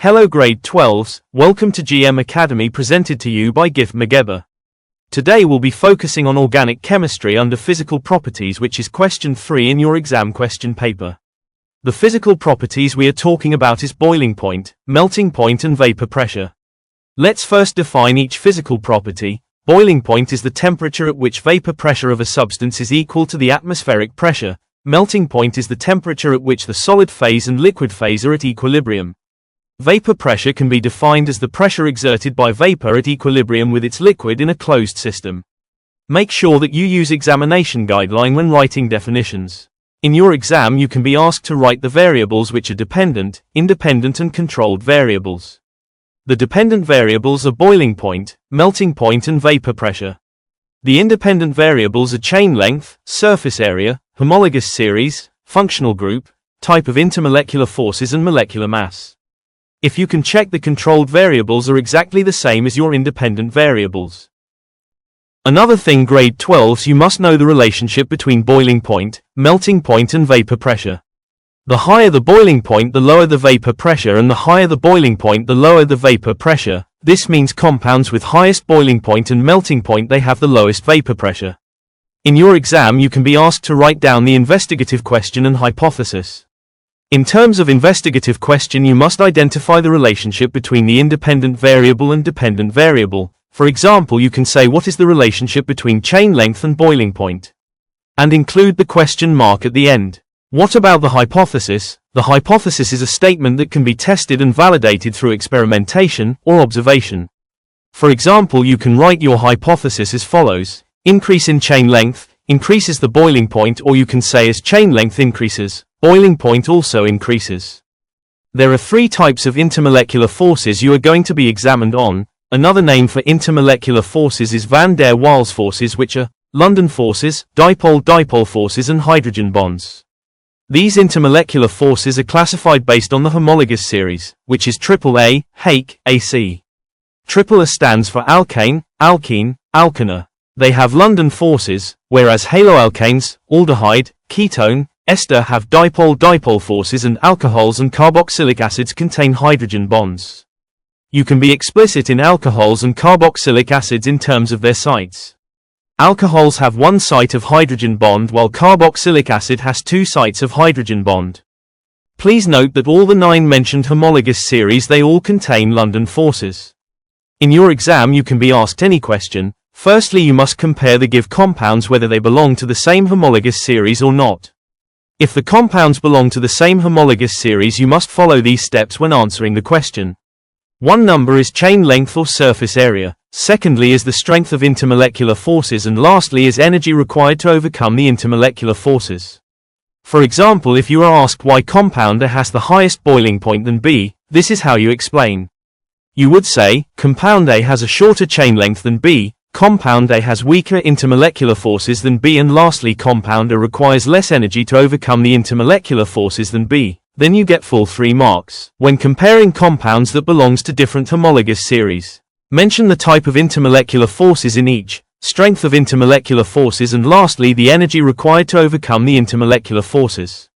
Hello grade 12s, welcome to GM Academy presented to you by Gift Mageba. Today we'll be focusing on organic chemistry under physical properties, which is question 3 in your exam question paper. The physical properties we are talking about is boiling point, melting point and vapor pressure. Let's first define each physical property. Boiling point is the temperature at which vapor pressure of a substance is equal to the atmospheric pressure. Melting point is the temperature at which the solid phase and liquid phase are at equilibrium. Vapor pressure can be defined as the pressure exerted by vapor at equilibrium with its liquid in a closed system. Make sure that you use examination guideline when writing definitions. In your exam you can be asked to write the variables which are dependent, independent and controlled variables. The dependent variables are boiling point, melting point and vapor pressure. The independent variables are chain length, surface area, homologous series, functional group, type of intermolecular forces and molecular mass. If you can check, the controlled variables are exactly the same as your independent variables. Another thing grade 12s, you must know the relationship between boiling point, melting point and vapor pressure. The higher the boiling point the lower the vapor pressure, and the higher the boiling point the lower the vapor pressure. This means compounds with highest boiling point and melting point, they have the lowest vapor pressure. In your exam you can be asked to write down the investigative question and hypothesis. In terms of investigative question, you must identify the relationship between the independent variable and dependent variable. For example, you can say, what is the relationship between chain length and boiling point? And include the question mark at the end. What about the hypothesis? The hypothesis is a statement that can be tested and validated through experimentation or observation. For example, you can write your hypothesis as follows: increase in chain length increases the boiling point, or you can say, as chain length increases, boiling point also increases. There are 3 types of intermolecular forces you are going to be examined on. Another name for intermolecular forces is van der Waals forces, which are London forces, dipole-dipole forces and hydrogen bonds. These intermolecular forces are classified based on the homologous series, which is AAA, HAK, AC. AAA stands for alkane, alkene, alkener. They have London forces, whereas haloalkanes, aldehyde, ketone, ester have dipole-dipole forces, and alcohols and carboxylic acids contain hydrogen bonds. You can be explicit in alcohols and carboxylic acids in terms of their sites. Alcohols have 1 site of hydrogen bond, while carboxylic acid has 2 sites of hydrogen bond. Please note that all the 9 mentioned homologous series, they all contain London forces. In your exam you can be asked any question. Firstly, you must compare the give compounds whether they belong to the same homologous series or not. If the compounds belong to the same homologous series, you must follow these steps when answering the question. 1 number is chain length or surface area. Secondly is the strength of intermolecular forces, and lastly is energy required to overcome the intermolecular forces. For example, if you are asked why compound A has the highest boiling point than B, this is how you explain. You would say, compound A has a shorter chain length than B, compound A has weaker intermolecular forces than B, and lastly compound A requires less energy to overcome the intermolecular forces than B. Then you get full 3 marks. When comparing compounds that belongs to different homologous series, mention the type of intermolecular forces in each, strength of intermolecular forces, and lastly the energy required to overcome the intermolecular forces.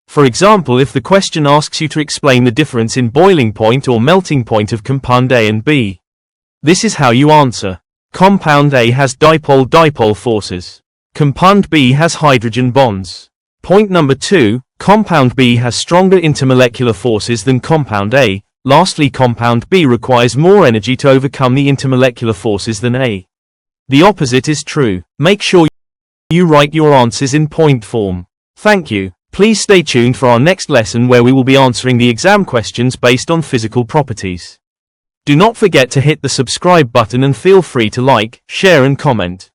For example, if the question asks you to explain the difference in boiling point or melting point of compound A and B, this is how you answer. Compound A has dipole-dipole forces. Compound B has hydrogen bonds. Point number 2, compound B has stronger intermolecular forces than compound A. Lastly, compound B requires more energy to overcome the intermolecular forces than A. The opposite is true. Make sure you write your answers in point form. Thank you. Please stay tuned for our next lesson, where we will be answering the exam questions based on physical properties. Do not forget to hit the subscribe button and feel free to like, share and comment.